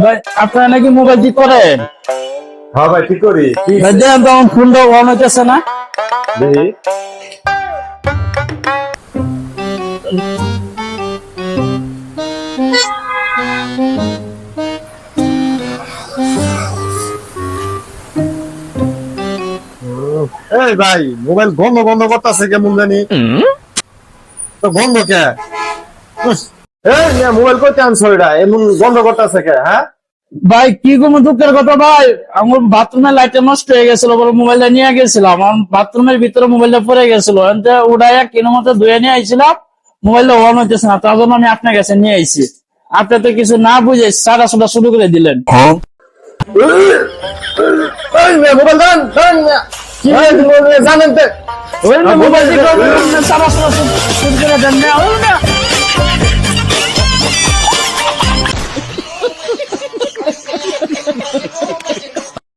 ভাই আপনারা নাকি মোবাইল ঠিক করেন? হ্যাঁ ভাই ঠিক করি। ভাই দেখেন তো আমার ফোনটা অন হইতেছে না। দেখি এই ভাই মোবাইল বন্ধ বন্ধ করতেছে কেমন জানি তো বন্ধ কে এই না মোবাইল কইতে আনছো এটা এমন বন্ধ করতেছে কে হ্যাঁ ভাই কি কোনো দুঃখের কথা ভাই, আমার বাথরুমের লাইটটা নষ্ট হয়ে গেছিল, বলে মোবাইলটা নিয়ে গেছিলাম, আমার বাথরুমের ভিতরে মোবাইলটা পড়ে গেছিল, ওটাই কিনো মতো ধুয়ে নিয়ে আইছিলাম, মোবাইলটা অন হইতেছে না, তার জন্য আমি আপনার কাছে নিয়ে আইছি। আপনি তো কিছু না বুঝে সারা সোটা শুরু করে দিলেন। এই না মোবাইল দান দান না কি হয়েছে জানেন তো মোবাইল সারা সোটা শুরু করে দেন না।